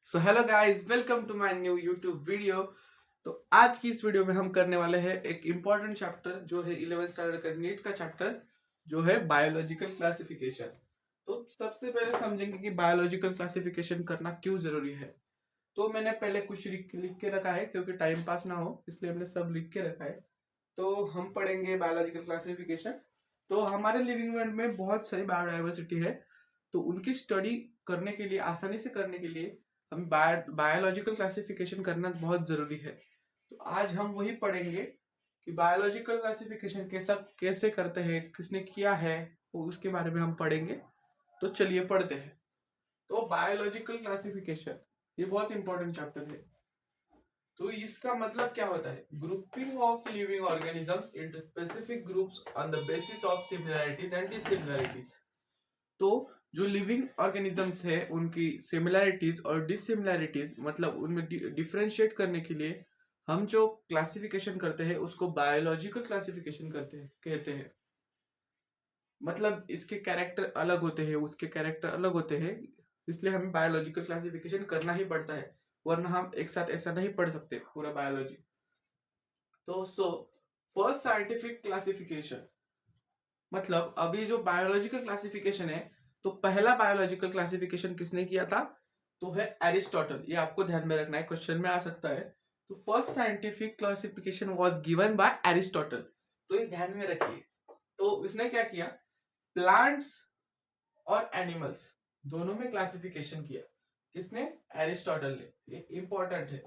So hello guys, welcome to my new YouTube video. तो आज की इस वीडियो में हम करने वाले हैं एक इम्पॉर्टेंट चैप्टर जो है 11th स्टैंडर्ड का नीट का चैप्टर जो है बायोलॉजिकल क्लासिफिकेशन। तो सबसे पहले समझेंगे कि बायोलॉजिकल क्लासिफिकेशन करना क्यों जरूरी है। तो मैंने पहले कुछ लिख के रखा है क्योंकि टाइम पास ना हो, इसलिए मैंने सब लिख के रखा है। तो हम पढ़ेंगे बायोलॉजिकल क्लासिफिकेशन। तो हमारे लिविंग वर्ल्ड में बहुत सारी बायोडाइवर्सिटी है, तो उनकी स्टडी करने के लिए, आसानी से करने के लिए हमें बायोलॉजिकल क्लासिफिकेशन करना बहुत जरूरी है। तो आज हम वही पढ़ेंगे कि बायोलॉजिकल क्लासिफिकेशन कैसा कैसे करते हैं, किसने किया है, वो उसके बारे में हम पढ़ेंगे। तो चलिए पढ़ते हैं। तो बायोलॉजिकल क्लासिफिकेशन ये बहुत इंपॉर्टेंट चैप्टर है। तो इसका मतलब क्या होता है? Grouping of living organisms into specific groups on the basis of similarities and dissimilarities. तो जो लिविंग ऑर्गेनिजम्स है उनकी सिमिलरिटीज और डिसिमिलरिटीज, मतलब उनमें डिफरेंशिएट करने के लिए हम जो क्लासिफिकेशन करते हैं उसको बायोलॉजिकल क्लासिफिकेशन करते हैं कहते हैं। मतलब इसके कैरेक्टर अलग होते हैं, उसके कैरेक्टर अलग होते हैं, इसलिए हमें बायोलॉजिकल क्लासिफिकेशन करना ही पड़ता है, वरना हम एक साथ ऐसा नहीं पढ़ सकते पूरा बायोलॉजी। तो फर्स्ट साइंटिफिक क्लासिफिकेशन, मतलब अभी जो बायोलॉजिकल क्लासिफिकेशन है, तो पहला बायोलॉजिकल क्लासिफिकेशन किसने किया था? तो है एरिस्टोटल। ये आपको ध्यान में रखना है, क्वेश्चन में आ सकता है। तो first scientific classification was given by Aristotle. तो ये ध्यान में रखिए। तो इसने क्या किया? प्लांट्स और एनिमल्स दोनों में क्लासिफिकेशन किया। किसने? एरिस्टोटल ने। ये इंपॉर्टेंट है।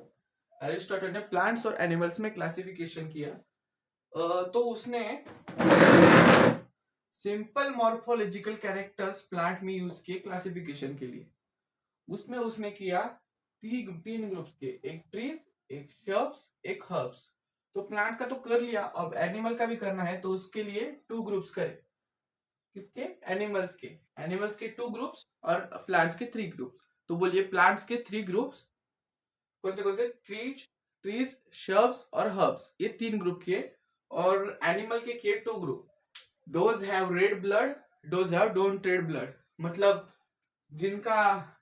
एरिस्टोटल ने प्लांट्स और एनिमल्स में क्लासिफिकेशन किया। तो उसने सिंपल मॉर्फोलॉजिकल कैरेक्टर्स प्लांट में यूज किए क्लासिफिकेशन के लिए। उसमें उसने किया तीन ग्रुप्स के, एक ट्रीज, एक श्रब्स, एक हर्ब्स। तो प्लांट का तो कर लिया, अब एनिमल का भी करना है, तो उसके लिए टू ग्रुप्स करे। किसके? एनिमल्स के। एनिमल्स के टू ग्रुप्स और प्लांट्स के थ्री ग्रुप्स। तो बोलिए प्लांट्स के थ्री ग्रुप्स कौन से? ट्रीज, श्रब्स और हर्ब्स, ये तीन ग्रुप किए। और एनिमल के किए two group. Those have red blood, those have don't red blood. मतलब जिनका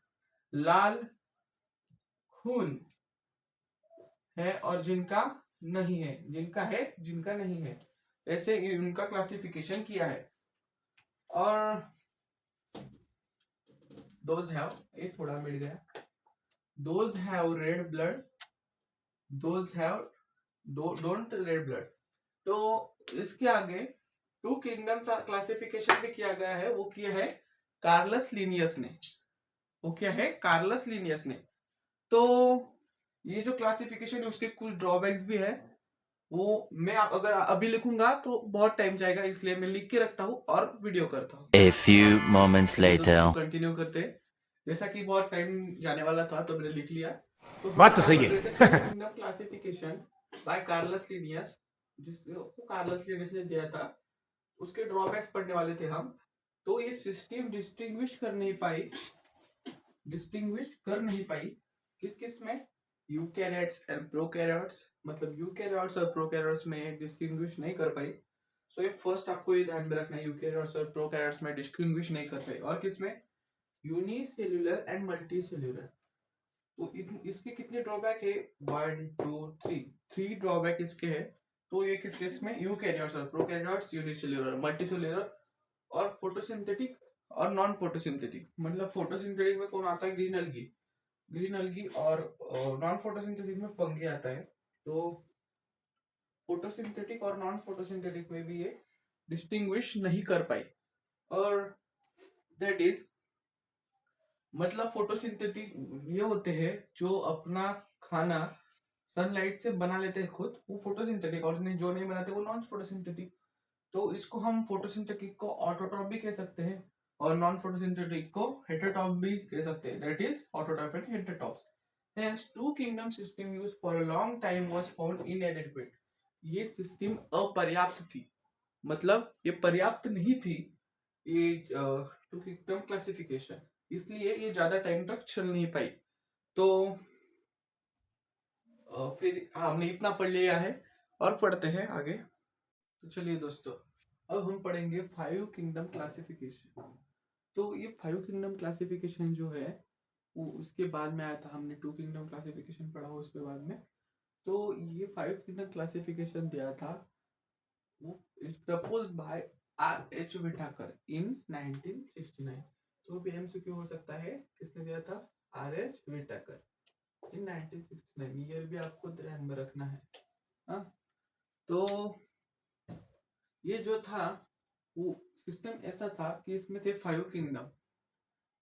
लाल खून है और जिनका नहीं है, जिनका है जिनका नहीं है, ऐसे उनका क्लासिफिकेशन किया है। और दोज हैव, ये थोड़ा मिट गया, those have red blood, those have don't red blood. तो इसके आगे टू किंगडम्स क्लासिफिकेशन भी किया गया है, वो किया है कार्लस लिनियस ने। वो क्या है? कार्लस लिनियस ने। तो ये जो क्लासिफिकेशन है उसके कुछ ड्रॉबैक्स भी है। वो मैं अगर अभी लिखूंगा तो बहुत टाइम जाएगा, इसलिए मैं लिख के रखता हूँ और वीडियो करता हूँ। A few moments चलिए later. दोस्तों कंटिन्यू करते हैं। जैसा कि बहुत टाइम जाने वाला था तो मैंने लिख लिया। तो हम बात तो स्टार्ट सही कर देते हैं है। Two kingdom classification by Carolus Linnaeus, जिसको कार्लस लिनियस ने दिया था। उसके ड्रॉबैक्स पढ़ने वाले थे हम। तो ये सिस्टम डिस्टिंग्विश कर नहीं पाई किस किस में? Eukaryotes and prokaryotes. मतलब यूकैरियोट्स और प्रोकैरियोट्स में डिस्टिंग्विश नहीं कर पाई। सो ये फर्स्ट आपको ये ध्यान में रखना है, यूकैरियोट्स और प्रोकैरियोट्स में डिस्टिंग्विश नहीं कर पाई। और किसमें? Unicellular and multicellular. तो इसके कितने ड्रॉबैक है? 1 2 3, थ्री ड्रॉबैक इसके है। तो ये किस किस में? यूकैरियोट्स और प्रोकैरियोट्स, यूनिसेल्युलर, मल्टीसेल्युलर और फोटोसिंथेटिक और नॉन फोटोसिंथेटिक। मतलब फोटोसिंथेटिक में कौन आता है? ग्रीन अलगी और नॉन फोटोसिंथेटिक में फंगी आता है। तो फोटोसिंथेटिक और नॉन फोटोसिंथेटिक में भी ये डिस्टिंग्विश नहीं कर पाई। और दैट इज, मतलब फोटोसिंथेटिक ये होते हैं जो अपना खाना सनलाइट से बना लेते हैं खुद, वो फोटोसिंथेटिक। और जो नहीं बनाते वो नॉन फोटोसिंथेटिक। तो इसको हम फोटोसिंथेटिक को ऑटोट्रॉप भी कह सकते हैं और नॉन फोटोसिंथेटिक को हेटेरोट्रॉप भी कह सकते हैं, that is autotroph and heterotrophs. Hence, two kingdom system used for a long time was found inadequate. ये सिस्टम अपर्याप्त थी, मतलब ये पर्याप्त नहीं थी, ये टू किंगडम क्लासिफिकेशन, इसलिए ये ज्यादा टाइम तक चल नहीं पाई। तो फिर हमने इतना पढ़ लिया है और पढ़ते हैं आगे। तो चलिए दोस्तों, अब हम पढ़ेंगे फाइव किंगडम क्लासिफिकेशन। तो ये फाइव किंगडम क्लासिफिकेशन जो है वो उसके बाद में आया था, हमने 2 किंगडम क्लासिफिकेशन पढ़ा उसके बाद में। तो ये 5 किंगडम क्लासिफिकेशन दिया था, वो प्रपोज्ड बाय R.H. विटाकर इन 1969। तो भी एमसीक्यू हो सकता है, किसने दिया था? R.H. विटाकर इन 1969। ईयर भी आपको ध्यान में रखना है। हाँ, तो ये जो था वो सिस्टम ऐसा था कि इसमें थे 5 किंगडम,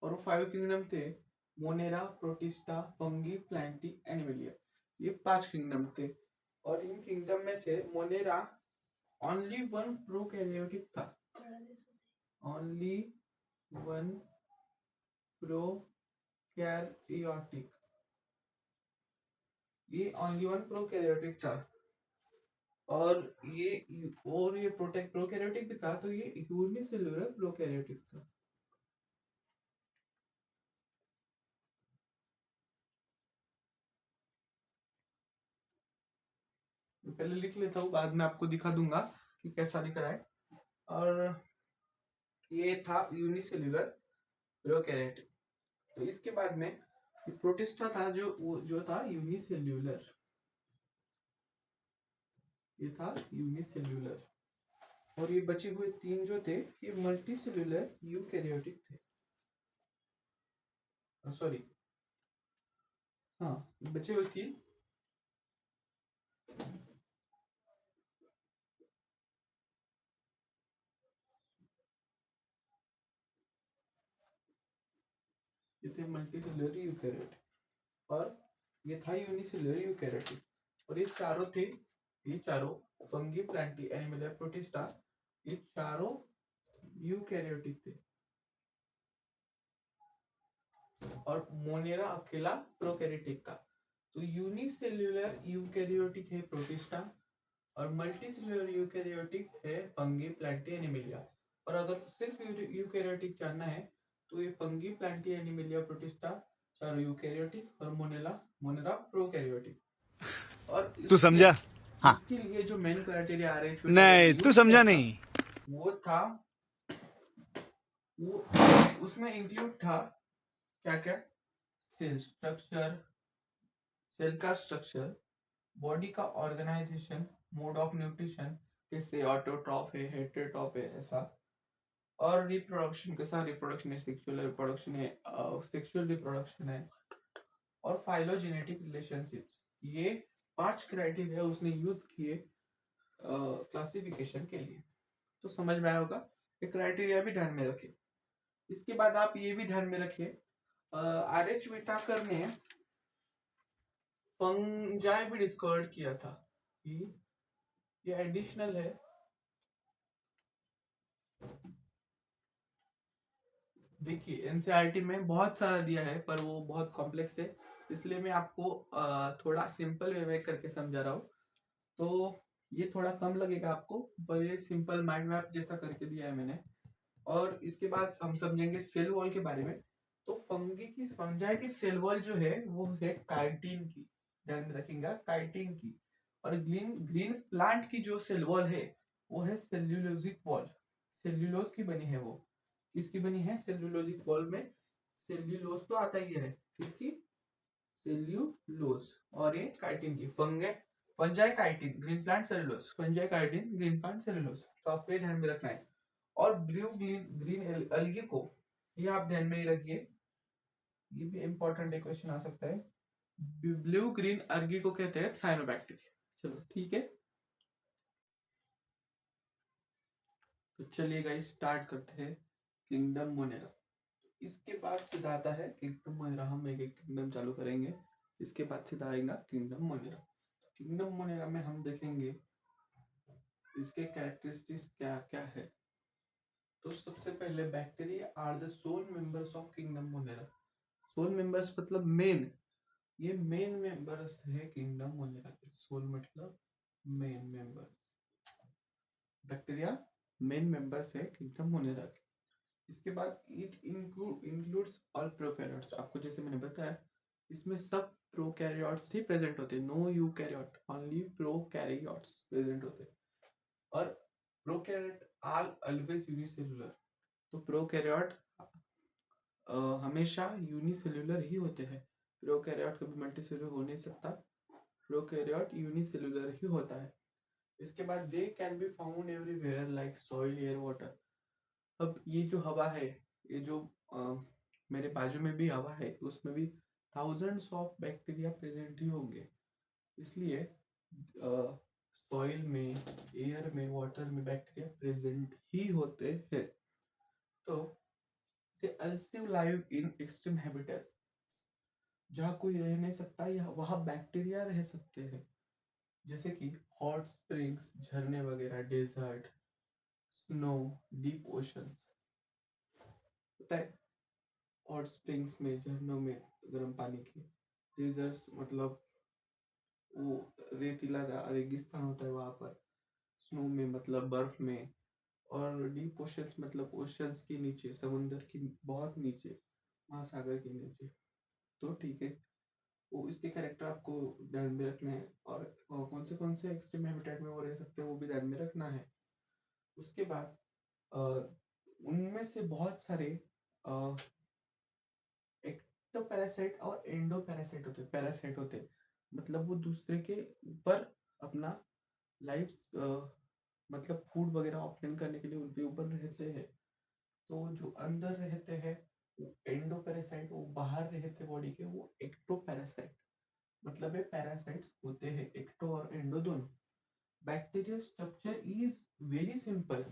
और वो 5 किंगडम थे Monera, protista, fungi, Plantae, Animalia. ये 5 किंगडम थे, और इन किंगडम में से मोनेरा ओनली वन प्रोकैरियोटिक था। ओनली वन प्रोकैरियोटिक, ये ओनली वन प्रोकैरियोटिक था। और ये प्रोकैरियोटिक भी था, तो ये यूनिसेलुलर प्रोकैरियोटिक था। पहले लिख लेता हूँ, बाद में आपको दिखा दूंगा कि कैसा दिख रहा है। और ये था यूनिसेल्युलर प्रोकैरियोटिक। तो इसके बाद में प्रोटिस्टा था, जो था यूनिसेल्युलर, ये था यूनिसेल्युलर। और ये बचे हुए 3 जो थे ये मल्टीसेल्युलर यूकैरियोटिक थे। सॉरी, हाँ, बचे हुए 3 ये थे मल्टीसेल्युलर यूकैरियोटिक, और ये था यूनिसेल्युलर यूकैरियोटिक। और ये चारों थे, ये चारों फंगी, प्लांटी, एनिमलिया, प्रोटिस्टा, ये चारों यूकैरियोटिक थे। और मोनेरा अकेला प्रोकैरियोटिक था। तो यूनिसेल्युलर यूकैरियोटिक है प्रोटिस्टा, और मल्टीसेल्युलर यूकैरियोटिक है फंगी, प्लांटी, एनिमलिया। और अगर सिर्फ यूकैरियोटिक जानना है तो ये फंगी, प्लांटी, एनिमलिया, प्रोटिस्टा चारों यूकैरियोटिक, और मोनेरा प्रोकैरियोटिक। और तू समझा? हाँ। इसके लिए जो मेन क्राइटेरिया आ रहे हैं नहीं, तू समझा नहीं। वो था, वो उसमें इंक्लूड था क्या क्या? सेल स्ट्रक्चर, सेल का स्ट्रक्चर, बॉडी का ऑर्गेनाइजेशन, मोड ऑफ न्यूट्रिशन, जैसे ऑटोट्रॉफ है, हेटेरोट्रॉफ है, ऐसा। और रिप्रोडक्शन, कैसा रिप्रोडक्शन है? सेक्सुअल रिप्रोडक्शन है, सेक्सुअल रिप्रोडक्शन है, और फाइलोजेनेटिक रिलेशनशिप्स। ये 5 क्राइटेरिया उसने यूज किए क्लासिफिकेशन के लिए। तो समझ में आया होगा, ये क्राइटेरिया भी ध्यान में रखें। इसके बाद आप ये भी ध्यान में रखें, R.H. विटाकर ने फंजाई भी डिस्कवर किया था। ये एडिशनल है, देखिए एनसीईआरटी में बहुत सारा दिया है, पर वो बहुत कॉम्प्लेक्स है, इसलिए मैं आपको थोड़ा सिंपल वे में करके समझा रहा हूँ। तो ये थोड़ा कम लगेगा आपको, पर ये सिंपल माइंड मैप जैसा करके दिया है मैंने। और इसके बाद हम समझेंगे सेल वॉल के बारे में। तो फंजाई की सेल वॉल जो है वो है काइटिन की, ध्यान में रखेंगे, काइटिन की। और ग्रीन ग्रीन प्लांट की जो सेल वॉल है वो है सेल्यूलोजिक वॉल, सेल्यूलोज की बनी है वो। किसकी बनी है? सेल्यूलोजिक वॉल में सेल्यूलोज तो आता ही है, किसकी? सेल्यूलोज। और ये काइटिन की, fungi chitin, green plant cellulose, fungi chitin, green plant cellulose. तो आपको ये ध्यान में रखना है। और ब्लू ग्रीन अलगी को, ये आप ध्यान में ही रखिए, ये भी इंपॉर्टेंट है, क्वेश्चन आ सकता है। ब्लू ग्रीन अलगी को कहते हैं साइनोबैक्टीरिया। चलो ठीक है, तो चलिए गाइस स्टार्ट करते हैं किंगडम मोनेरा। इसके बाद सीधा आता है किंगडम मोनेरा, हम एक एक किंगडम चालू करेंगे। इसके बाद सीधा आएगा किंगडम मोनेरा। किंगडम मोनेरा में हम देखेंगे इसके कैरेक्टरिस्टिक्स क्या क्या है। तो सबसे पहले bacteria are the sole members of kingdom Monera. Sole members मतलब मेन, ये मेन मेंबर्स है किंगडम मोनेरा के। सोल मतलब main member, bacteria main members है किंगडम मोनेरा के। इसके बाद इट इंक्लूड्स ऑल प्रोकैरियोट्स। आपको जैसे मैंने बताया, इसमें सब प्रोकैरियोट्स ही प्रेजेंट होते हैं, no eukaryote, only prokaryotes present होते हैं। और प्रोकैरियोट आर ऑलवेज यूनिसेलुलर। तो प्रोकैरियोट हमेशा यूनिसेल्युलर ही होते हैं। प्रोकैरियोट कभी मल्टीसेल्युलर हो नहीं सकता, प्रोकैरियोट यूनिसेल्युलर ही होता है। इसके बाद they can be found everywhere like soil, air, water. अब ये जो हवा है, ये जो मेरे बाजू में भी हवा है, उसमें भी थाउजेंड्स ऑफ बैक्टीरिया प्रेजेंट ही होंगे। इसलिए सॉइल में, एयर में, वाटर में बैक्टीरिया प्रेजेंट ही होते हैं। तो they also live in extreme habitats, जहाँ कोई रह नहीं सकता या वहाँ बैक्टीरिया रह सकते हैं, जैसे कि हॉट स्प्रिंग्स, झरने वगैरह, डेजर्ट, स्नो, डीप ओशंस। पता है, हॉट स्प्रिंग्स में, झरनों में गर्म पानी की, डेजर्ट्स मतलब वो रेतीला रेगिस्तान होता है वहां पर, स्नो में मतलब बर्फ में, और डीप ओशंस मतलब ओशंस के नीचे, समुंदर की बहुत नीचे, महासागर के नीचे। तो ठीक है, वो इसके कैरेक्टर आपको ध्यान में रखना है, और कौन से एक्सट्रीम हैबिटेट में वो रह सकते हैं वो भी ध्यान में रखना है। उसके बाद उनमें से बहुत सारे एक्टोपैरासाइट और एंडोपैरासाइट होते हैं। पैरासाइट होते हैं मतलब वो दूसरे के ऊपर अपना लाइफ मतलब फूड वगैरह ऑप्टेन करने के लिए उनके ऊपर रहते हैं। तो जो अंदर रहते हैं वो एंडोपैरासाइट, वो बाहर रहते बॉडी के वो एक्टोपैरासाइट। मतलब ये पैरासाइट्स होते हैं, एक्टो और एंडो दोनों। Bacterial structure is very simple,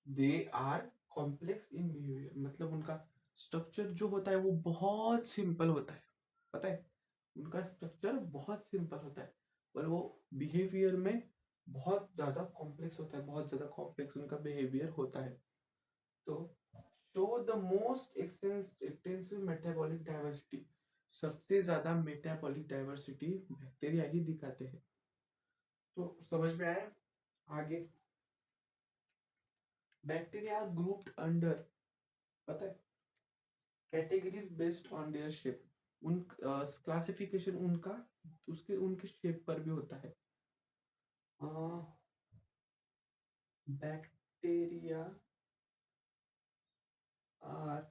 they are complex in behaviour. मतलब उनका स्ट्रक्चर जो होता है वो बहुत सिंपल होता है। पता है, उनका स्ट्रक्चर बहुत सिंपल होता है, पर वो बिहेवियर में बहुत ज्यादा कॉम्प्लेक्स होता है, बहुत ज्यादा कॉम्प्लेक्स उनका बिहेवियर होता है। तो show the most extensive metabolic diversity, सबसे ज्यादा मेटाबॉलिक डाइवर्सिटी बैक्टीरिया ही दिखाते हैं। तो समझ में आया? आगे बैक्टीरिया ग्रुप्ड अंडर, पता है, categories based on their shape. उन क्लासिफिकेशन उनका उसके उनके शेप पर भी होता है। Bacteria are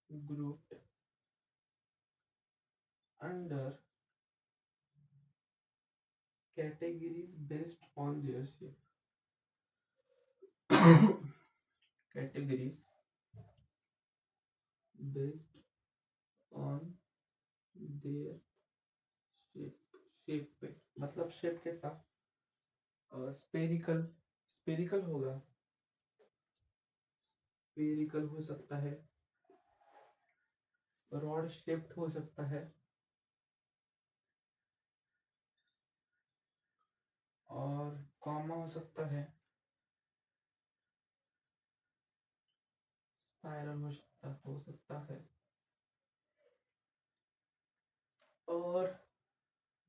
grouped under categories based on their shape. Categories based on their shape. Shape पे मतलब शेप कैसा, स्पेरिकल, स्पेरिकल होगा, स्पेरिकल हो सकता है, रॉड शेप्ड हो सकता है, और कॉमा हो सकता है, स्पाइरल हो सकता है। और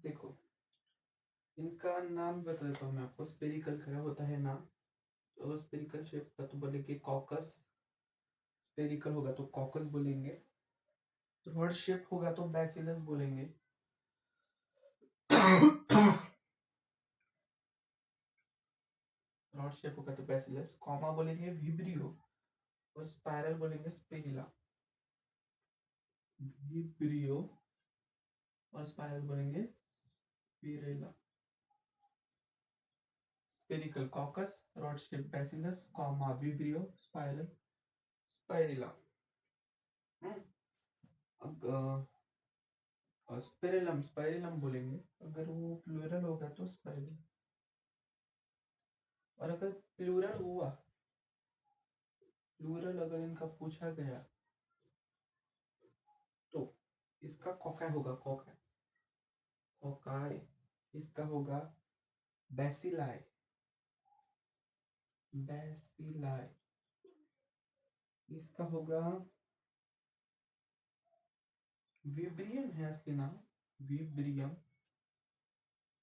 देखो, इनका नाम बता देता हूँ मैं आपको। स्पेरिकल का होता है नाम, और स्पेरिकल शेप का तो बोलेंगे कॉकस, स्पेरिकल होगा तो कॉकस बोलेंगे, रॉड शेप होगा तो बैसिलस बोलेंगे। रॉड शेप होगा तो बैसिलस, कॉमा बोलेंगे विब्रियो, और स्पाइरल बोलेंगे स्पिरिला। विब्रियो और स्पाइरल बोलेंगे spirilla. Spherical caucus, rod shape bacillus, comma vibrio, spiral spirilla. अब स्पेरिलम, स्पाइरिलम बोलेंगे, अगर वो प्लूरल होगा तो स्पाइरल, और अगर प्लूरल हुआ, प्लूरल अगर इनका पूछा गया तो इसका कॉकाई होगा, कॉकाई, कॉकाई। इसका होगा बैसिलाई, बैसिलाई। इसका होगा विब्रियम, है इसके नाम, विब्रियम,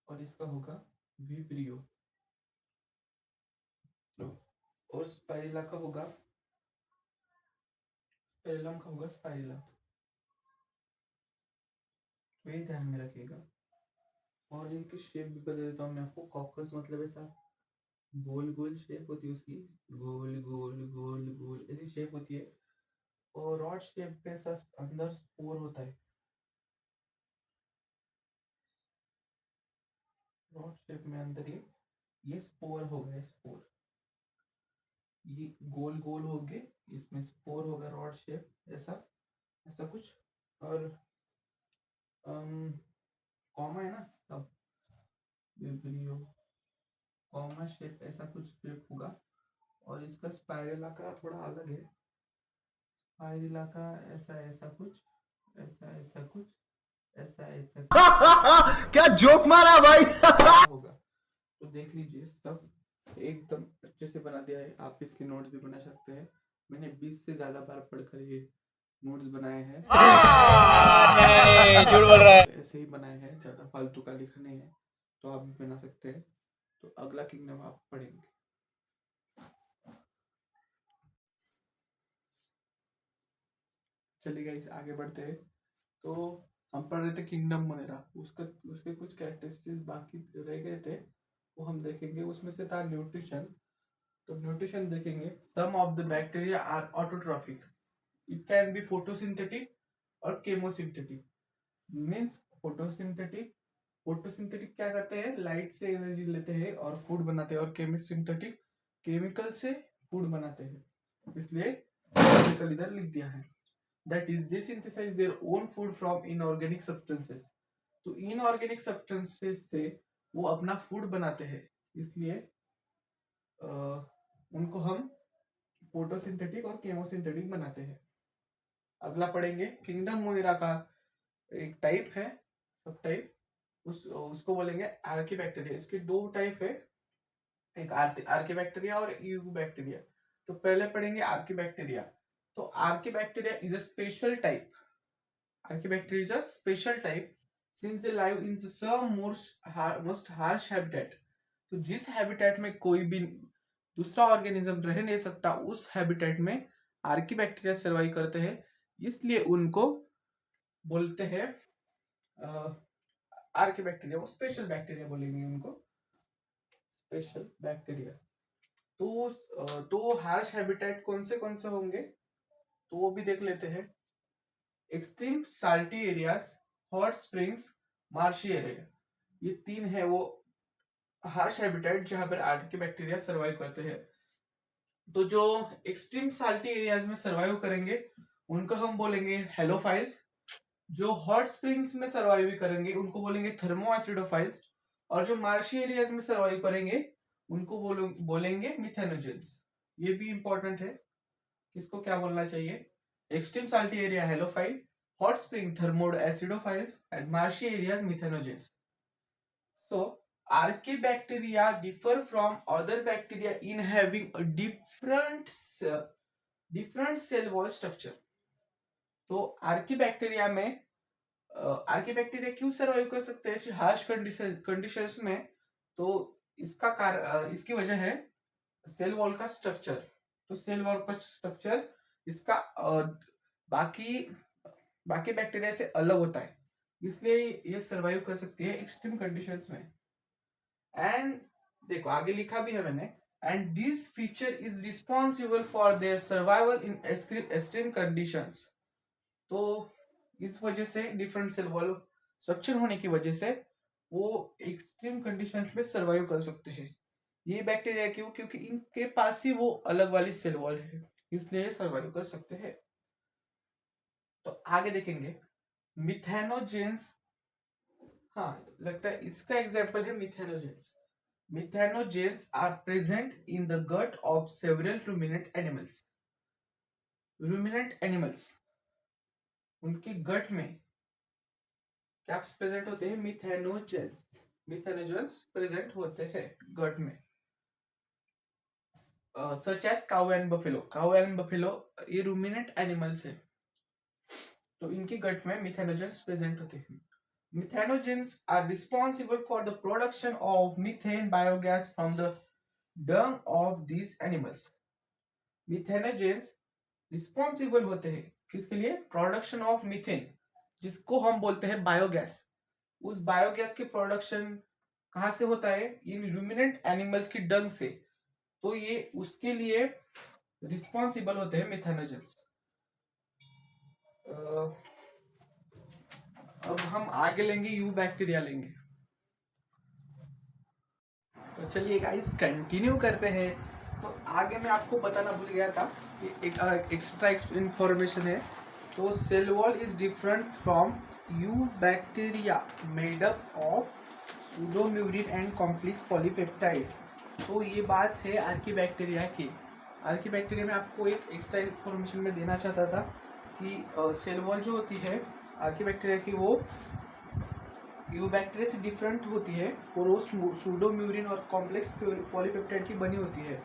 और इसका होगा विब्रियो, और स्पाइरिला का होगा, स्पेरिलम का होगा स्पाइरिला। तो ये ध्यान में रखिएगा। और इनकी शेप भी बता देता हूँ मैं आपको। कॉकस मतलब ऐसा गोल गोल शेप होती है उसकी, गोल गोल गोल गोल ऐसी शेप होती है, और रॉड शेप पे ऐसा अंदर स्पोर होता है। रॉड शेप में अंदर ये स्पोर हो गए, स्पोर, ये गोल गोल हो गए, इसमें स्पोर होगा, रॉड शेप ऐसा, ऐसा कुछ। और कॉमा है ना, तब विब्रियो कॉमा शेप ऐसा कुछ शेप होगा। और इसका स्पाइरला का थोड़ा अलग है, स्पाइरला का ऐसा ऐसा कुछ, ऐसा ऐसा कुछ, ऐसा ऐसा कुछ क्या जोक मारा भाई। होगा। तो देख लीजिए, सब एकदम अच्छे से बना दिया है। आप इसके नोट्स भी बना सकते हैं। मैंने 20 से ज्यादा बार पढ़कर ये नोट्स बनाए हैं। नहीं, झूठ बोल रहा है। ऐसे ही बनाए हैं, ज्यादा फालतू का लिखा नहीं है, तो आप भी बना सकते हैं। तो अगला किंगडम आप पढ़ेंगे। चलिए गाइस, आगे बढ़ते हैं। तो हम पढ़ रहे थे किंगडम मोनेरा, उसका उसके कुछ कैरेक्टरिस्टिक्स बाकी रह गए थे, वो हम देखेंगे। उसमें से था न्यूट्रिशन। तो न्यूट्रिशन देखेंगे। Some of the bacteria are autotrophic, it can be photosynthetic or chemosynthetic. Means photosynthetic, photosynthetic क्या करते हैं, लाइट से एनर्जी लेते हैं और फूड बनाते हैं, और केमिसिंथेटिक केमिकल से फूड बनाते हैं। इसलिए केमिकल इधर लिख दिया है। That is they synthesise their own food from inorganic substances. तो इनऑर्गेनिक सब्सटेंसेस से वो अपना फूड बनाते हैं, इसलिए उनको हम फोटोसिंथेटिक और केमोसिंथेटिक बनाते हैं। अगला पढ़ेंगे किंगडम मोनेरा का एक टाइप है, सब टाइप, उसको बोलेंगे आर्कीबैक्टीरिया। इसके दो टाइप है, एक आर्कीबैक्टीरिया और यूबैक्टीरिया। तो पहले पढ़ेंगे आर्कीबैक्टीरिया। तो archaebacteria is a special type, archaebacteria is a special type since they live in some most harsh habitat. तो जिस हैबिटेट में कोई भी दूसरा ऑर्गेनिज्म रह नहीं सकता, उस हैबिटेट में आर्कीबैक्टीरिया सर्वाइव करते हैं, इसलिए उनको बोलते हैं आर्कीबैक्टीरिया। वो स्पेशल बैक्टीरिया बोलेंगे उनको, स्पेशल बैक्टीरिया। तो हार्श हैबिटेट कौन से होंगे, तो वो भी देख लेते हैं। Extreme salty areas, hot springs, marshy area, ये तीन है वो हार्श हैबिटेट जहां पर आर्कीबैक्टीरिया सर्वाइव करते हैं। तो जो एक्सट्रीम साल्टी एरियाज में सर्वाइव करेंगे उनको हम बोलेंगे हेलोफाइल्स। जो हॉट स्प्रिंग्स में सर्वाइव करेंगे उनको बोलेंगे थर्मो एसिडोफाइल्स। और जो मार्शी एरियाज में सर्वाइव करेंगे उनको बोलेंगे मिथेनोजेंस। ये भी इंपॉर्टेंट है, किसको क्या बोलना चाहिए। Extreme salty area halophile, hot spring thermo acidophiles and marshy areas methanogens. So archaebacteria differ from other bacteria in having a different cell wall structure. तो आर्कीबैक्टीरिया में आर्कीबैक्टीरिया क्यों सर्वाइव कर सकते हैं ऐसी हार्श कंडीशंस में, तो इसकी वजह है सेल वॉल का स्ट्रक्चर। तो सेल वॉल का स्ट्रक्चर इसका बाकी बाकी बैक्टीरिया से अलग होता है, इसलिए ये सर्वाइव कर सकती है एक्सट्रीम कंडीशंस में। एंड देखो आगे लिखा भी है मैंने, and this feature is responsible for their survival in extreme conditions. तो इस वजह से डिफरेंट सेल वॉल स्ट्रक्चर होने की वजह से वो एक्सट्रीम कंडीशंस में सर्वाइव कर सकते हैं। ये बैक्टीरिया क्यों, क्योंकि इनके पास ही वो अलग वाली सेल वॉल है, इसलिए सर्वाइव कर सकते हैं। तो आगे देखेंगे मिथेनोजेंस। हाँ, लगता है इसका एग्जाम्पल है methanogens. Methanogens are present in the gut of several ruminant animals. Ruminant animals, उनके गट में क्या प्रेजेंट होते हैं, मिथेनोजेंस। मिथेनोजेंस प्रेजेंट होते हैं गट में। Such as cow and buffalo. Cow and buffalo ये रूमिनेंट एनिमल्स है, तो इनके गट में मिथेनोजेंस प्रेजेंट होते हैं। Methanogens are responsible for the production of methane biogas from the dung of these animals. Methanogens responsible होते हैं किसके लिए, प्रोडक्शन ऑफ मीथेन, जिसको हम बोलते हैं बायोगैस। उस बायोगैस के प्रोडक्शन कहां से होता है, इन रूमिनेंट एनिमल्स की डंग से। तो ये उसके लिए रिस्पॉन्सिबल होते हैं मिथेनोजेंस। अब हम आगे लेंगे यू बैक्टीरिया लेंगे। तो चलिए गाइस कंटिन्यू करते हैं। तो आगे मैं आपको बताना भूल गया था कि एक एक्स्ट्रा इंफॉर्मेशन है। तो cell wall is different from eubacteria made up of pseudomurein and complex polypeptide. तो ये बात है आर्कीबैक्टीरिया की। आर्कीबैक्टीरिया में आपको एक एक्स्ट्रा इंफॉर्मेशन में देना चाहता था कि सेल वॉल जो होती है आर्कीबैक्टीरिया की वो यू बैक्टीरिया से डिफरेंट होती है और वो सूडोम्यूरिन और कॉम्प्लेक्स पॉलीपेप्टाइड की बनी होती है।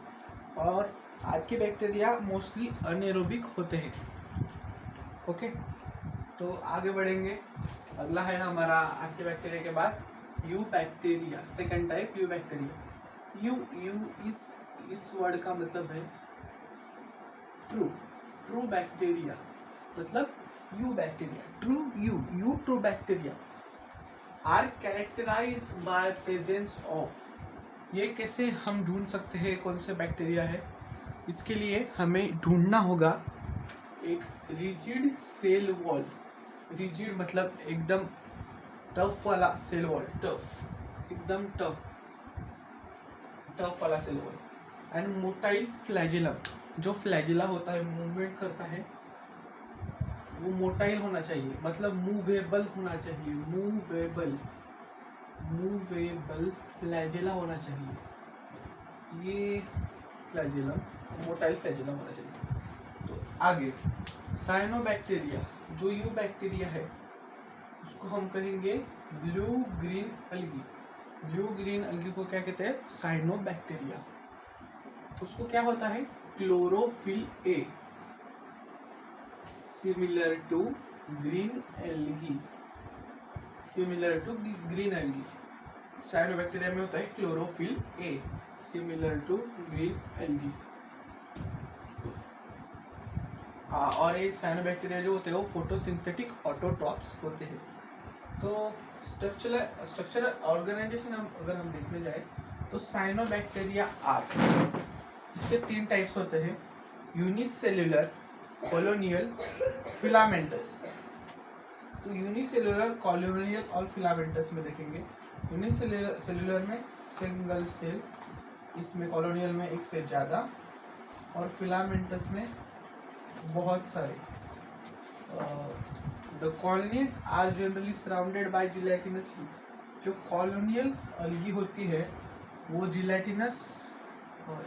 और आर्कीबैक्टीरिया मोस्टली अनेरोबिक होते हैं। ओके, तो आगे बढ़ेंगे। अगला है हमारा आर्कीबैक्टीरिया के बाद eubacteria, second type eubacteria. Eu इस वर्ड का मतलब है ट्रू बैक्टीरिया, मतलब eubacteria, true bacteria are characterised by presence of. ये कैसे हम ढूंढ सकते हैं कौन से बैक्टीरिया है? इसके लिए हमें ढूंढना होगा एक रिजिड सेल वॉल। रिजिड मतलब एकदम टफ वाला सेल वॉल, एकदम टफ वाला cell wall. And motile flagellum, जो फ्लैजिला होता है, मूवमेंट करता है, वो मोटाइल होना चाहिए, मतलब मूवेबल होना चाहिए। मूवेबल फ्लैजिला होना चाहिए। ये फ्लैजिलम मोटाइल फ्लैजिलम होना चाहिए। तो आगे साइनोबैक्टीरिया, जो यू बैक्टीरिया है उसको हम कहेंगे blue green algae. Blue green algae को क्या कहते हैं? साइनोबैक्टीरिया। उसको क्या होता है? Chlorophyll a, similar to green algae, cyanobacteria में होता है chlorophyll a, similar to green algae. और ये साइनोबैक्टीरिया जो होते हैं वो फोटोसिंथेटिक ऑटोट्रॉप्स होते हैं। तो स्ट्रक्चरल ऑर्गेनाइजेशन अगर हम देखने जाए तो साइनोबैक्टीरिया आर, इसके 3 टाइप्स होते हैं, यूनिसेल्युलर, कॉलोनियल, फिलामेंटस। तो यूनिसेल्युलर, कॉलोनियल और फिलामेंटस में देखेंगे। यूनिसेल्युलर में सिंगल सेल, इसमें कॉलोनियल में एक से ज़्यादा, और फिलामेंटस में बहुत सारे। The colonies are generally surrounded by gelatinous. जो कॉलोनियल अलगी होती है वो जिलेटिनस,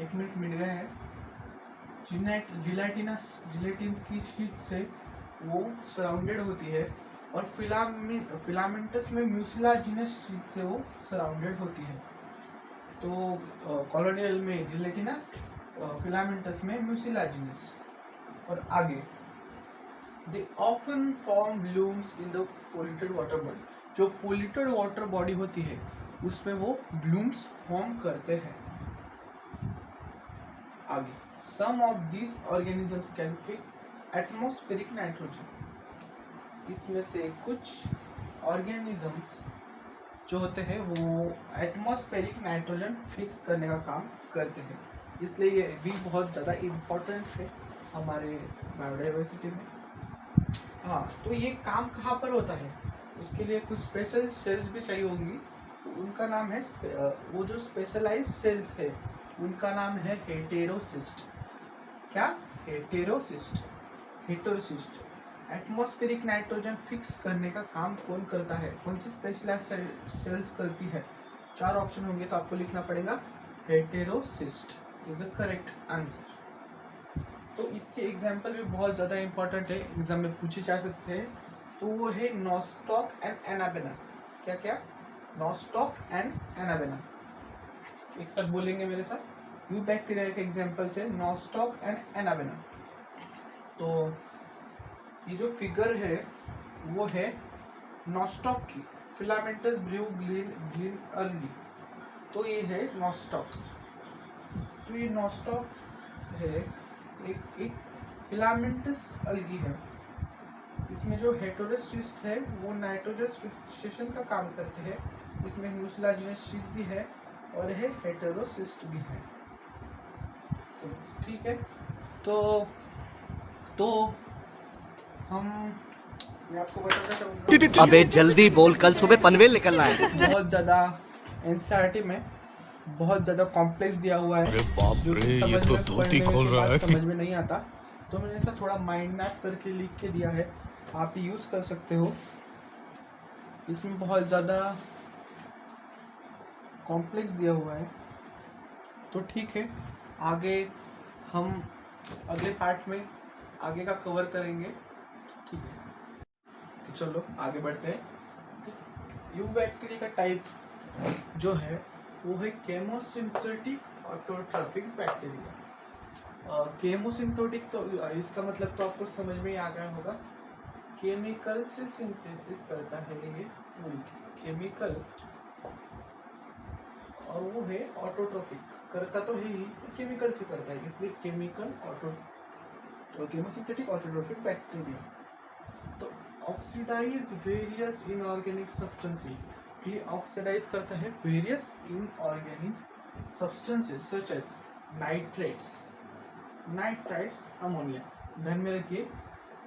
एक मिनट मिल गया है, जिलेटिन्स की शीट से वो सराउंडेड होती है। और फिलामेंटस में म्यूसिलाजिनस शीट से वो सराउंडेड होती है। तो कॉलोनियल में जिलेटिनस, फिलामेंटस में म्यूसिलाजिनस। और आगे they often form blooms in the polluted water body. जो पोल्यूटेड वाटर बॉडी होती है उसमें वो ब्लूम्स फॉर्म करते हैं। आगे some of these organisms can fix atmospheric nitrogen। इसमें से कुछ ऑर्गेनिजम्स जो होते हैं वो एटमॉस्फेरिक नाइट्रोजन फिक्स करने का काम करते हैं, इसलिए ये भी बहुत ज़्यादा इम्पोर्टेंट है हमारे बायोडाइवर्सिटी में। हाँ, तो ये काम कहाँ पर होता है? उसके लिए कुछ स्पेशल सेल्स भी चाहिए होंगी। तो उनका नाम है, वो जो स्पेशलाइज्ड सेल्स है उनका नाम है हेटेरोसिस्ट। क्या? हेटेरोसिस्ट। एटमॉस्फेरिक नाइट्रोजन फिक्स करने का काम कौन करता है? कौन सी स्पेशलाइज्ड सेल्स करती है? 4 ऑप्शन होंगे तो आपको लिखना पड़ेगा heterocyst is the correct answer. तो इसके एग्जाम्पल भी बहुत ज़्यादा इंपॉर्टेंट है, एग्जाम में पूछे जा सकते हैं। तो वो है नॉस्टॉक एंड एनाबेना। क्या क्या? Nostoc and anabaena. एक साथ बोलेंगे मेरे साथ। यू बैक्टीरिया के एग्जाम्पल्स है नॉस्टॉक एंड एनाबेना। तो ये जो फिगर है वो है नॉस्टॉक की, फिलामेंटस ब्लू ग्रीन अलगी। तो ये है नॉस्टॉक। तो ये नॉस्टॉक है, एक फिलामेंटस अलगी है। इसमें जो हेटेरोसिस्ट है वो नाइट्रोजन फिक्सेशन का काम करते हैं। इसमें म्यूसिलाजिनस शीट भी है और है हेटेरोसिस्ट भी है। ठीक है। तो तो हम मैं आपको बताना चाहूँगा अबे जल्दी बोल, कल सुबह पनवेल निकलना है। बहुत ज़्यादा एनसीईआरटी में बहुत ज़्यादा कॉम्प्लेक्स दिया हुआ है, जो कि समझ में पढ़ने के बाद समझ में नहीं आता, तो मैंने ऐसा थोड़ा माइंड मैप करके लिख के दिया है, आप यूज़ कर सकते हो। इसमें बहुत ज़्यादा कॉम्प्लेक्स दिया हुआ है, तो ठीक है। आगे हम अगले पार्ट में आगे का कवर करेंगे, ठीक है। तो चलो आगे बढ़ते हैं। तो यू बैक्टीरिया का टाइप जो है वो है केमोसिंथेटिक ऑटोट्रॉफिक बैक्टीरिया। केमोसिंथेटिक तो इसका मतलब तो आपको समझ में ही आ गया होगा, केमिकल से सिंथेसिस करता है ये केमिकल, और वो है ऑटोट्रॉफिक, करता तो है ही, केमिकल से करता है, इसलिए केमिकल ऑटो तो केमोसिंथेटिक ऑटोट्रॉफिक बैक्टीरिया। तो ऑक्सीडाइज वेरियस इनऑर्गेनिक सब्सटेंसेस, ये ऑक्सीडाइज करता है various inorganic substances such as nitrites ammonia. ध्यान में रखिए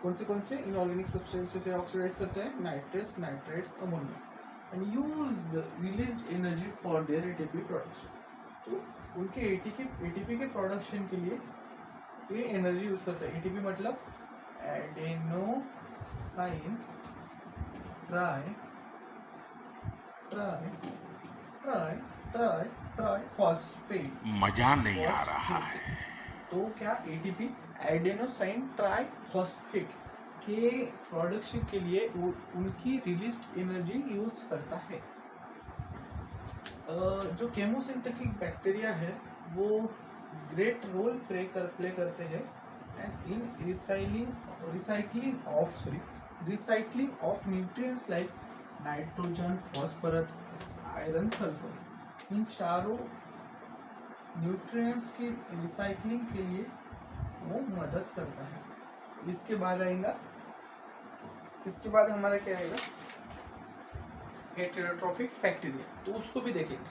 कौन से इनऑर्गेनिक सब्सटेंसेस से ऑक्सीडाइज करते हैं, nitrites ammonia, and use released energy for their ATP production. तो उनके एटीपी के प्रोडक्शन के लिए ये एनर्जी यूज करता है। एटीपी मतलब adenosine try try try try try phosphate, मजा नहीं आ रहा है। तो क्या एटीपी एडेनोसाइन ट्राई फॉस्फेट के प्रोडक्शन के लिए उनकी रिलीज्ड एनर्जी यूज करता है। जो केमोसिंथेटिक बैक्टीरिया है वो ग्रेट रोल प्ले करते हैं and in recycling of nutrients like nitrogen, phosphorus, iron, sulphur. इन चारों न्यूट्रिएंट्स की रिसाइकलिंग के लिए वो मदद करता है। इसके बाद हमारा क्या आएगा, हेटेरोट्रॉफिक बैक्टीरिया, तो उसको भी देखेंगे।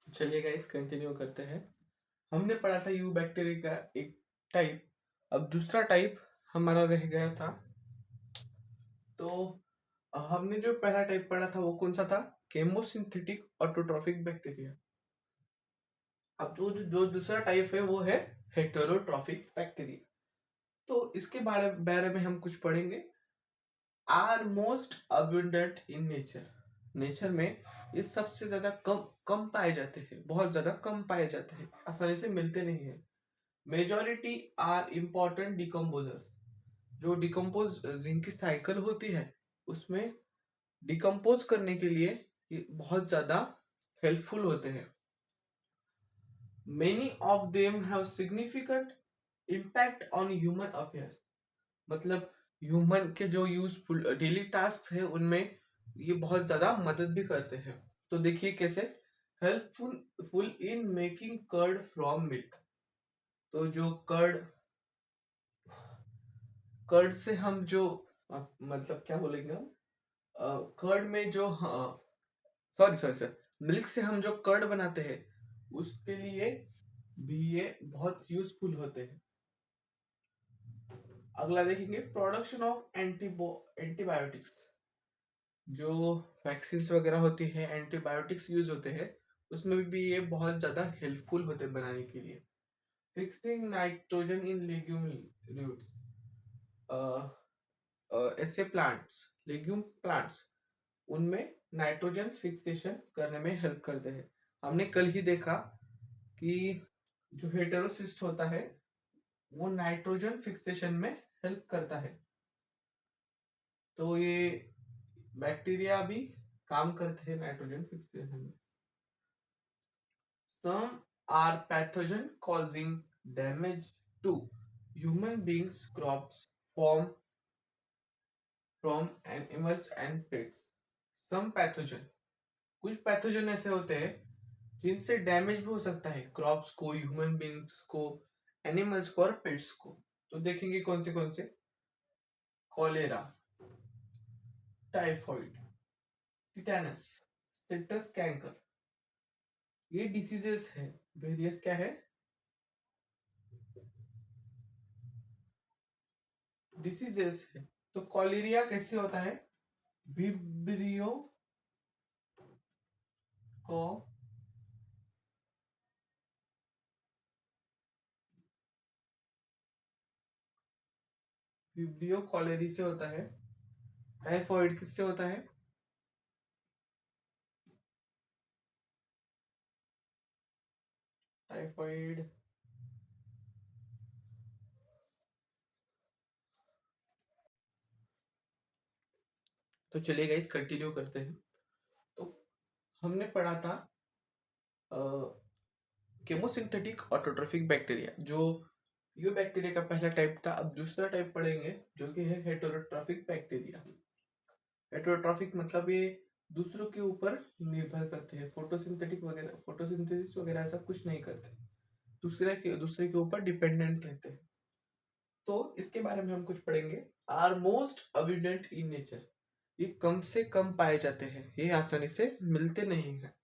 चलिए गाइस कंटिन्यू करते हैं। हमने पढ़ा था यू बैक्टीरिया का एक टाइप, अब दूसरा टाइप हमारा रह गया था। तो हमने जो पहला टाइप पढ़ा था वो कौन सा था, केमोसिंथेटिक ऑटोट्रॉफिक बैक्टीरिया। अब जो दूसरा टाइप है वो है हेटेरोट्रॉफिक बैक्टीरिया। तो इसके बारे में हम कुछ पढ़ेंगे। आर मोस्ट अबुंडेंट इन नेचर में ये सबसे ज्यादा कम पाए जाते हैं, बहुत ज्यादा कम पाए जाते हैं, आसानी से मिलते नहीं है। मेजॉरिटी आर इम्पोर्टेंट डिकम्पोजर्स, जो डिकम्पोज जिनकी साइकिल होती है उसमें डिकम्पोज करने के लिए ये बहुत ज्यादा हेल्पफुल होते हैं। Many of them have significant impact on human affairs, मतलब ह्यूमन के जो यूजफुल डेली टास्क है उनमें ये बहुत ज्यादा मदद भी करते हैं। तो देखिए कैसे, helpful in making curd from milk, तो जो कर्ड से हम जो मतलब क्या बोलेंगे हम, कर्ड में जो सॉरी मिल्क से हम जो कर्ड बनाते हैं उसके लिए भी ये बहुत यूजफुल होते हैं। अगला देखेंगे प्रोडक्शन ऑफ एंटीबायोटिक्स, जो वैक्सीन वगैरह होती है, एंटीबायोटिक्स यूज होते हैं, उसमें भी ये बहुत ज्यादा हेल्पफुल होते हैं बनाने के लिए। Fixing nitrogen in legume roots, ऐसे लेग्यूम प्लांट्स उनमें नाइट्रोजन फिक्सेशन करने में हेल्प करते हैं। हमने कल ही देखा कि जो हेटेरोसिस्ट होता है वो नाइट्रोजन फिक्सेशन में हेल्प करता है, तो ये बैक्टीरिया भी काम करते हैं नाइट्रोजन फिक्सेशन में। Some are pathogen causing damage to human beings, crops, from animals and pets. Some pathogen, कुछ पैथोजन ऐसे होते हैं जिनसे डैमेज भी हो सकता है क्रॉप्स को, ह्यूमन बींग्स को, एनिमल्स को और पेट्स को। तो देखेंगे कौन से, cholera, typhoid, tetanus, citrus canker, ये डिसीजेस है, वेरियस क्या है, डिसीजेस है। तो कॉलेरिया कैसे होता है, विब्रियो को विब्रियो कॉलेरी से होता है। टाइफॉइड किससे होता है, टाइफॉइड तो चलिए गाइस कंटिन्यू करते हैं। तो हमने पढ़ा था केमोसिंथेटिक ऑटोट्रोफिक बैक्टीरिया, जो ये बैक्टीरिया का पहला टाइप था। अब दूसरा टाइप पढ़ेंगे जो कि है हेटेरोट्रॉफिक बैक्टीरिया। हेटेरोट्रॉफिक मतलब ये दूसरों के ऊपर निर्भर करते हैं, फोटोसिंथेटिक वगैरह, फोटोसिंथेसिस वगैरह ऐसा कुछ नहीं करते, दूसरे के ऊपर डिपेंडेंट रहते हैं। तो इसके बारे में हम कुछ पढ़ेंगे। आर मोस्ट अबिडेंट इन नेचर, ये कम से कम पाए जाते हैं, ये आसानी से मिलते नहीं है।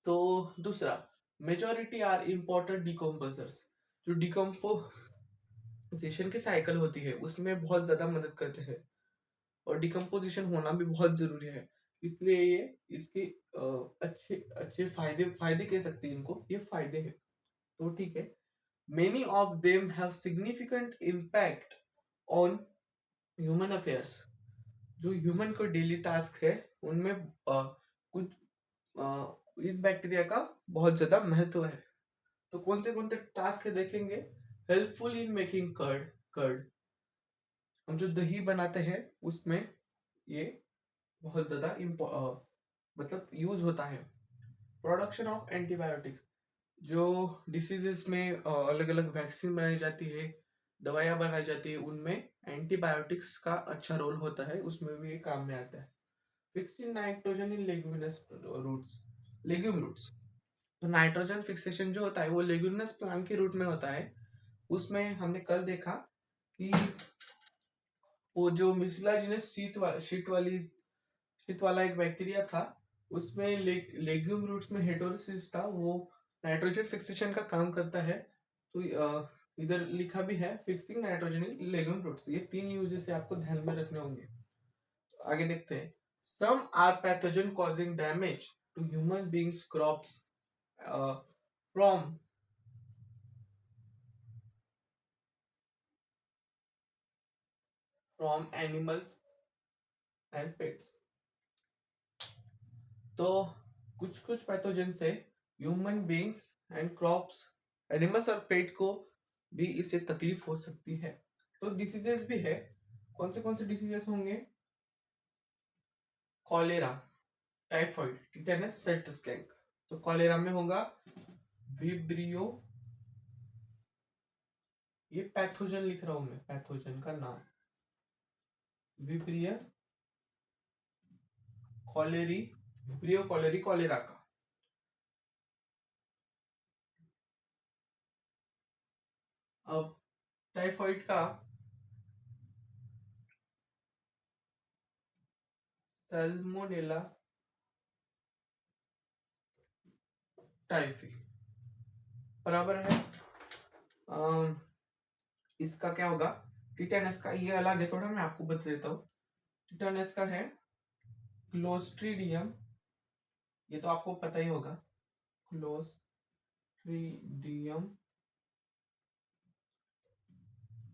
तो दूसरा, मेजॉरिटी आर इम्पोर्टेंट डिकम्पोजर्स, जो डिकम्पोजिशन की साइकिल होती है उसमें बहुत ज्यादा मदद करते हैं, और डिकम्पोजिशन होना भी बहुत जरूरी है। इसलिए ये इसके अच्छे अच्छे फायदे फायदे कह सकते हैं इनको, ये फायदे हैं। तो ठीक है, many of them have significant impact on human affairs, जो ह्यूमन को डेली टास्क है उनमें कुछ इस बैक्टीरिया का बहुत ज्यादा महत्व है। तो कौन से टास्क है देखेंगे। Helpful in making curd, curd हम जो दही बनाते हैं उसमें ये बहुत ज्यादा मतलब यूज होता है। प्रोडक्शन ऑफ एंटीबायोटिक्स, जो डिसीजेस में अलग अलग वैक्सीन बनाई जाती है, दवाइयाँ बनाई जाती है, उनमें एंटीबायोटिक्स का अच्छा रोल होता है, उसमें भी ये काम में आता है। Fixing nitrogen in leguminous roots, legume roots, तो नाइट्रोजन फिक्सेशन जो होता है वो लेग्यूमिनस प्लांट के रूट में होता है। उसमें हमने कल देखा कि वो जो मिसलाजिनस शीत वाला एक बैक्टीरिया था, उसमें लेग्यूम रूट्स में हेटेरोसिस था, वो नाइट्रोजन फिक्सेशन का काम करता है। तो इधर लिखा भी है fixing nitrogen in legume roots, ये 3 यूजेस आपको ध्यान में रखने होंगे। तो आगे देखते हैं। Some are pathogen causing damage to human beings crops from animals and pets. तो कुछ कुछ पैथोजन से human beings and crops, animals और पेट को भी इससे तकलीफ हो सकती है। तो डिसीजेस भी है, कौन से डिसीजेस होंगे, कॉलेरा, टाइफाइड, टिटेनस, सेप्टिक स्कैंक। तो कॉलेरा में होगा विब्रियो, ये पैथोजन लिख रहा हूं मैं, पैथोजन का नाम vibrio cholerae, vibrio cholerae cholera का। अब टाइफाइड का सैल्मोनेला टाइफी बराबर है। इसका क्या होगा, टिटेनस का ये अलग है थोड़ा, मैं आपको बता देता हूँ। टिटेनस का है क्लोस्ट्रीडियम, ये तो आपको पता ही होगा, क्लोस्ट्रीडियम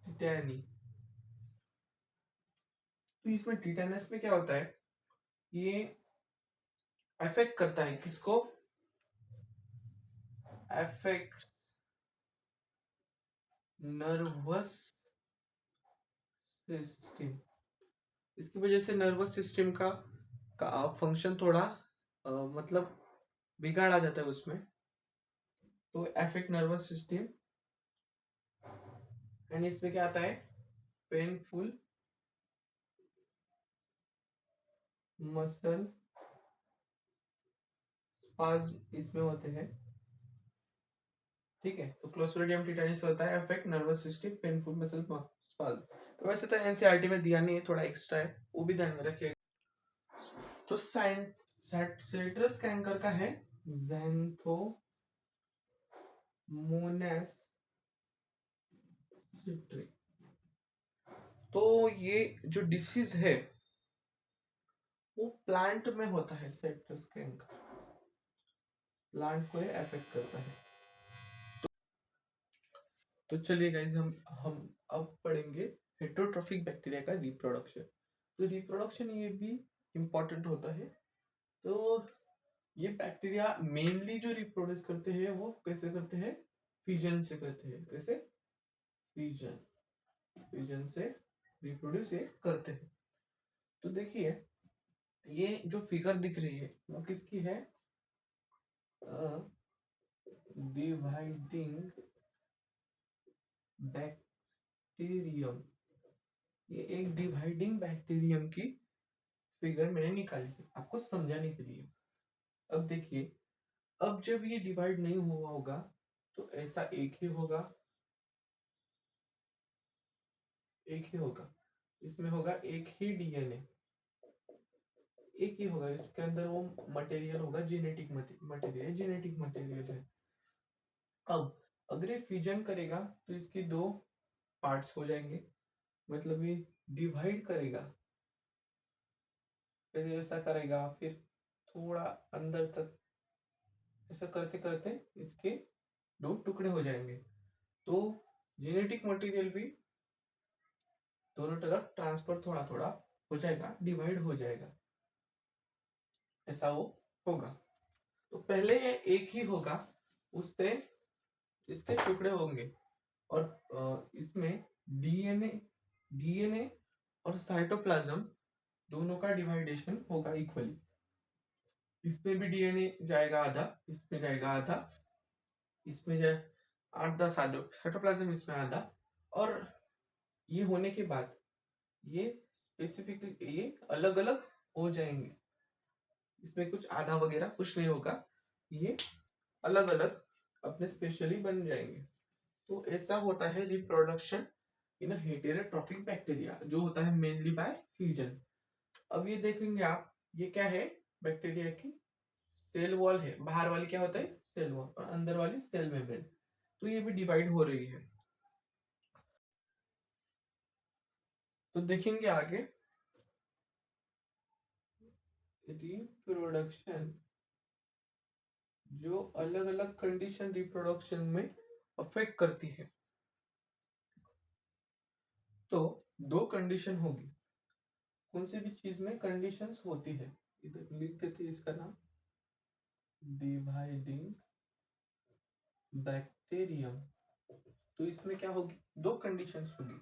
टिटेनी। तो इसमें टिटेनस में क्या होता है, ये अफेक्ट करता है किसको, अफेक्ट नर्वस सिस्टम। इसकी वजह से नर्वस सिस्टम का फंक्शन थोड़ा मतलब बिगाड़ा जाता है उसमें। तो अफेक्ट नर्वस सिस्टम, एंड इसमें क्या आता है, पेनफुल मसल स्पाज्म इसमें होते हैं। ठीक है, तो क्लोस्ट्रिडियम टिटेनस होता है affect nervous system, painful muscle spasm. तो वैसे तो एनसीईआरटी में दिया नहीं है, थोड़ा एक्स्ट्रा है, वो भी ध्यान में रखिएगा। तो साइट्रस कैंकर का है xanthomoniasis। तो ये जो डिसीज है वो प्लांट में होता है, साइट्रस कैंकर प्लांट को अफेक्ट करता है। तो चलिए गाइस, हम अब पढ़ेंगे हेटेरोट्रोफिक बैक्टीरिया का रिप्रोडक्शन। तो रिप्रोडक्शन ये भी इम्पोर्टेंट होता है। तो ये बैक्टीरिया मेनली जो रिप्रोड्यूस करते हैं वो कैसे करते हैं, फिजन से करते हैं। कैसे? फिजन, फिजन से रिप्रोड्यूस ये करते हैं। तो देखिए, ये जो फिगर दिख रही है वो किसकी है? Dividing bacterium. ये एक डिवाइडिंग बैक्टीरियम की फिगर मैंने निकाली है आपको समझाने के लिए। अब देखिए, अब जब ये डिवाइड नहीं हुआ होगा तो ऐसा एक ही होगा, एक ही होगा। इसमें होगा एक ही डीएनए, एक ही होगा। इसके अंदर वो मटेरियल होगा, जेनेटिक मटेरियल, जेनेटिक मटेरियल है। अब अगर ये फ्यूजन करेगा तो इसकी दो पार्ट्स हो जाएंगे, मतलब ये डिवाइड करेगा, फिर ऐसा करेगा, फिर थोड़ा अंदर तक ऐसा करते करते इसके दो टुकड़े हो जाएंगे। तो जेनेटिक मटेरियल भी दोनों तरफ ट्रांसफर थोड़ा थोड़ा हो जाएगा, डिवाइड हो जाएगा, ऐसा वो होगा। तो पहले ये एक ही होगा, उससे इसके टुकड़े होंगे और इसमें डीएनए डीएनए और साइटोप्लाज्म दोनों का डिवाइडेशन होगा इक्वली। इसमें भी डीएनए जाएगा आधा, इसमें जाएगा आधा, इसमें जाए आधा साइटोप्लाज्म, इसमें आधा। और ये होने के बाद ये स्पेसिफिकली ये अलग अलग हो जाएंगे। इसमें कुछ आधा वगैरह कुछ नहीं होगा, ये अलग अलग अपने स्पेशली बन जाएंगे। तो ऐसा होता है रिप्रोडक्शन इन हेटेरोट्रोफिक बैक्टीरिया, जो होता है मेनली बाय फ्यूजन। अब ये देखेंगे आप, ये क्या है? बैक्टीरिया की सेल वॉल है। बाहर वाली क्या होता है? सेल वॉल, और अंदर वाली सेल मेम्ब्रेन। तो ये भी डिवाइड हो रही है। तो देखेंगे आगे रिप्रोडक्शन, जो अलग अलग कंडीशन रिप्रोडक्शन में अफेक्ट करती है। तो दो कंडीशन होगी, कौन सी भी चीज में कंडीशंस होती है। इधर लिख देते हैं इसका नाम, डिवाइडिंग बैक्टीरियम। तो इसमें क्या होगी? दो कंडीशंस होगी,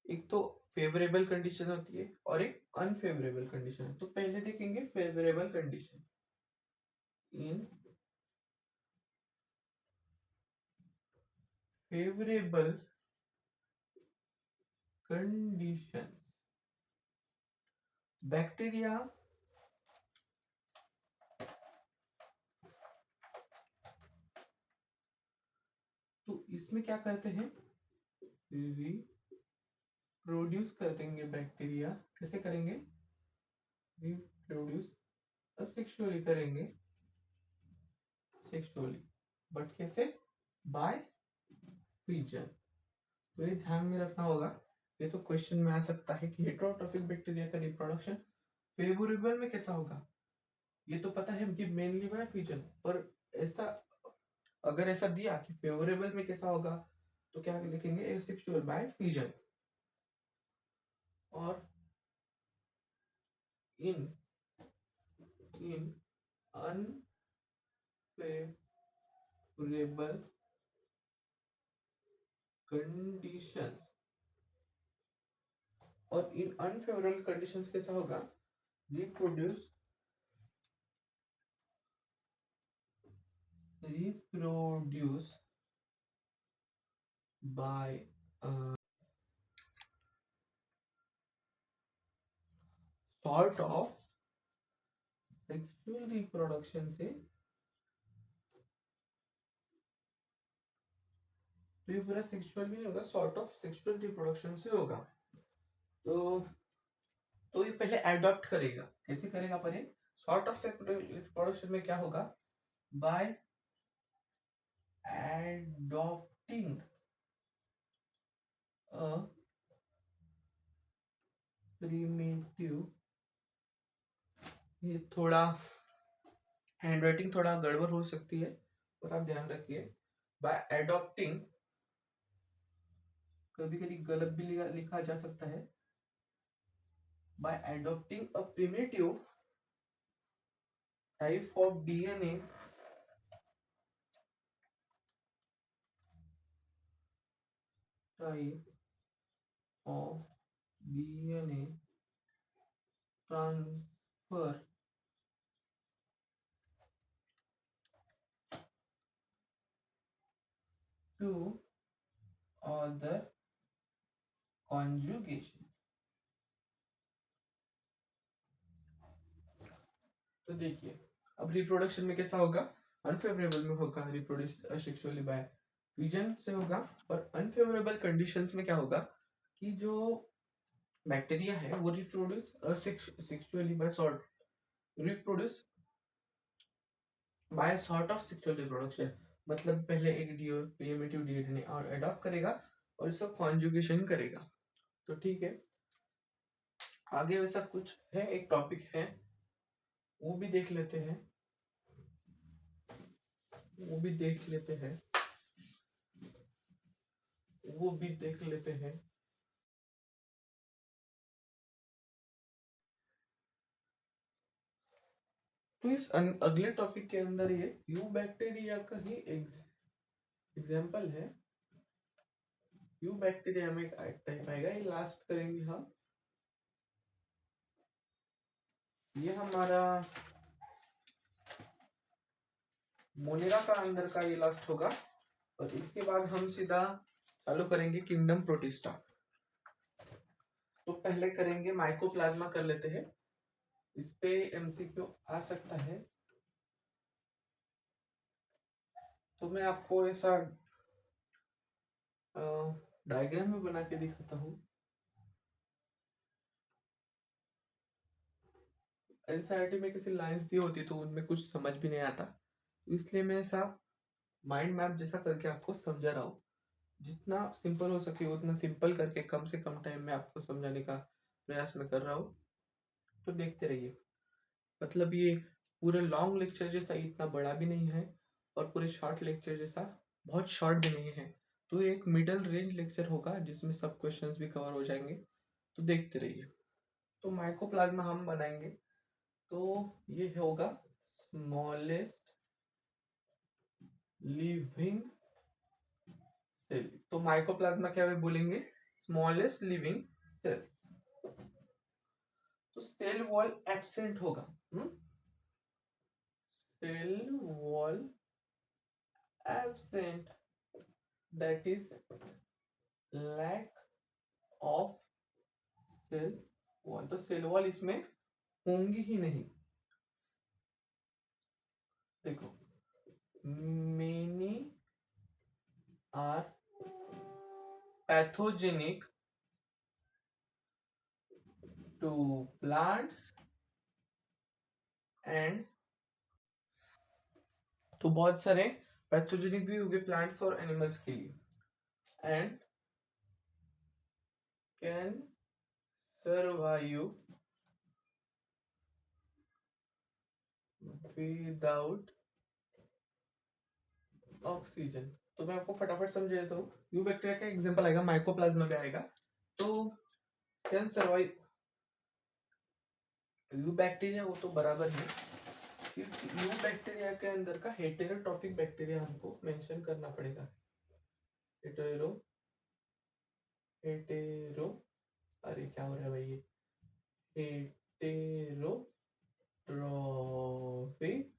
एक तो फेवरेबल कंडीशन होती है और एक अनफेवरेबल कंडीशन। तो पहले देखेंगे फेवरेबल कंडीशन। इन फेवरेबल कंडीशन बैक्टीरिया तो इसमें क्या करते हैं? रिप्रोड्यूस कर देंगे बैक्टीरिया। कैसे करेंगे? रिप्रोड्यूस असेक्सुअली करेंगे, सेक्सुअली, बट कैसे? By fission. तो ये ध्यान में रखना होगा। ये तो क्वेश्चन में आ सकता है कि हेटेरोट्रोफिक बैक्टीरिया का रिप्रोडक्शन फेवरेबल में कैसा होगा। ये तो पता है कि मेनली बाय फिजन, पर ऐसा अगर ऐसा दिया कि फेवरेबल में कैसा होगा तो क्या लिखेंगे? Asexual by fission. और इन इन अनफेवरेबल कंडीशन, और इन अनफेवरेबल कंडीशंस कैसा होगा? Reproduce by sort of sexual reproduction से। तो ये पूरा सेक्सुअल भी नहीं होगा, सॉर्ट ऑफ सेक्सुअल रिप्रोडक्शन से होगा। तो ये पहले एडॉप्ट करेगा। कैसे करेगा? पर सॉर्ट ऑफ सेक्सुअल रिप्रोडक्शन में क्या होगा? by adopting a primitive, ये थोड़ा हैंडराइटिंग थोड़ा गड़बड़ हो सकती है पर आप ध्यान रखिए, बाय एडॉप्टिंग, कभी कभी गलत भी लिखा जा सकता है, by adopting a primitive type of DNA type of DNA transfer to other conjugation। तो देखिए अब रिप्रोडक्शन में कैसा होगा, अनफेवरेबल में होगा, रिप्रोड्यूस असेक्सुअली बाय फिजन से होगा, और अनफेवरेबल कंडीशंस में क्या होगा कि जो बैक्टीरिया है वो reproduce asexually by sort, reproduce by sort of sexual reproduction, मतलब पहले एक प्रिमिटिव डीएनए और अडॉप्ट करेगा और इसका कॉन्जुगेशन करेगा। तो ठीक है, आगे वैसा कुछ है, एक टॉपिक है वो भी देख लेते हैं, वो भी देख लेते हैं, वो भी देख लेते हैं। तो इस अगले टॉपिक के अंदर ये यू बैक्टीरिया का ही एग्जाम्पल है, यू बैक्टीरिया में एक टाइप आएगा, ये लास्ट करेंगे हम, ये हमारा मोनेरा का अंदर का ये लास्ट होगा, और इसके बाद हम सीधा चालू करेंगे किंगडम प्रोटिस्टा। तो पहले करेंगे माइकोप्लाज्मा कर लेते हैं, इस पे एमसीक्यू आ सकता है, तो मैं आपको ऐसा डायग्राम में बना के दिखाता हूँ। एनसीईआरटी में किसी लाइंस दी होती तो उनमें कुछ समझ भी नहीं आता, इसलिए मैं ऐसा माइंड मैप जैसा करके आपको समझा रहा हूँ, जितना सिंपल हो सके उतना सिंपल करके कम से कम टाइम में आपको समझाने का प्रयास मैं कर रहा हूँ। तो देखते रहिए, मतलब ये पूरे लॉन्ग लेक्चर जैसा इतना बड़ा भी नहीं है और पूरे शॉर्ट लेक्चर जैसा बहुत शॉर्ट भी नहीं है, तो एक मिडल रेंज लेक्चर होगा जिसमें सब क्वेश्चंस भी कवर हो जाएंगे। तो देखते रहिए। तो माइकोप्लाज्मा हम बनाएंगे, तो ये होगा स्मॉलेस्ट लिविंग सेल। तो माइकोप्लाज्मा क्या है बोलेंगे, स्मॉलेस्ट लिविंग सेल। तो सेल वॉल एब्सेंट होगा, cell wall absent, that is lack of cell wall. तो सेल वॉल इसमें होंगी ही नहीं। देखो, many are pathogenic to plants and, तो बहुत सारे पैथोजेनिक भी होंगे प्लांट्स और एनिमल्स के लिए, and can survive without oxygen. तो मैं आपको फटाफट समझा देता हूँ, यू बैक्टीरिया का एग्जांपल आएगा, माइकोप्लाज्मा भी आएगा। तो कैन सर्वाइव, यू बैक्टीरिया वो तो बराबर है, यू बैक्टीरिया के अंदर का हेटेरोट्रॉफिक बैक्टीरिया हमको मेंशन करना पड़ेगा। हेटेरो हेटेरो अरे क्या हो रहा है भाई, ये हेटेरोट्रॉफिक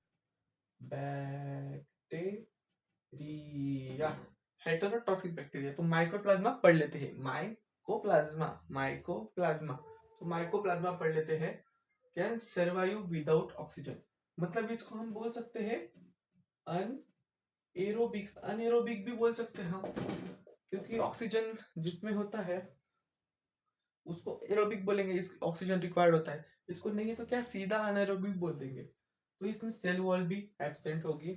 बैक्टीरिया, हेटेरोट्रॉफिक बैक्टीरिया। तो माइकोप्लाज्मा पढ़ लेते हैं, माइकोप्लाज्मा। तो माइकोप्लाज्मा पढ़ लेते हैं, कैन सर्वाइव विदाउट ऑक्सीजन, मतलब इसको हम बोल सकते हैं अनएरोबिक, अनएरोबिक भी बोल सकते हैं हम, क्योंकि ऑक्सीजन जिसमें होता है उसको एरोबिक बोलेंगे, इस ऑक्सीजन रिक्वायर्ड होता है, इसको नहीं है तो क्या सीधा अनएरोबिक बोल देंगे। तो इसमें सेल वॉल भी एब्सेंट होगी,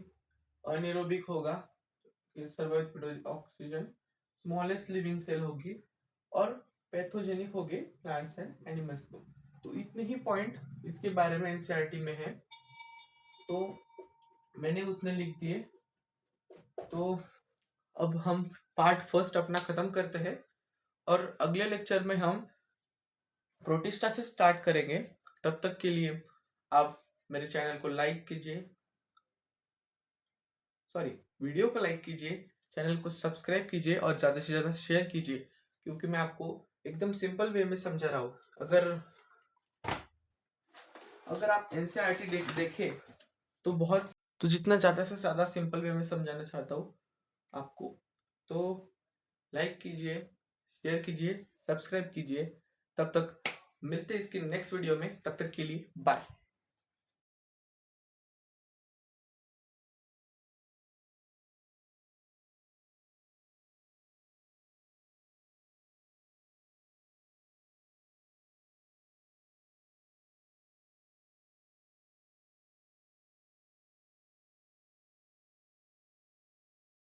अनएरोबिक होगा, survive oxygen, smallest living cell होगी और पैथोजेनिक होगी प्लांट्स एंड एनिमल्स में। तो इतने ही पॉइंट इसके बारे में एनसीईआरटी में है, तो मैंने उतने लिख दिए। तो अब हम पार्ट फर्स्ट अपना खत्म करते हैं और अगले लेक्चर में हम प्रोटिस्टा से स्टार्ट करेंगे। तब तक के लिए आप मेरे चैनल को लाइक कीजिए, वीडियो को लाइक कीजिए, चैनल को सब्सक्राइब कीजिए और ज्यादा से ज्यादा शेयर कीजिए, क्योंकि मैं आपको एकदम सिंपल वे में समझा रहा हूँ। अगर आप एनसीईआरटी देखें तो जितना ज्यादा से ज्यादा सिंपल वे में समझाना चाहता हूँ आपको। तो लाइक कीजिए, शेयर कीजिए, सब्सक्राइब कीजिए। तब तक मिलते हैं इसकी नेक्स्ट वीडियो में, तब तक के लिए बाय।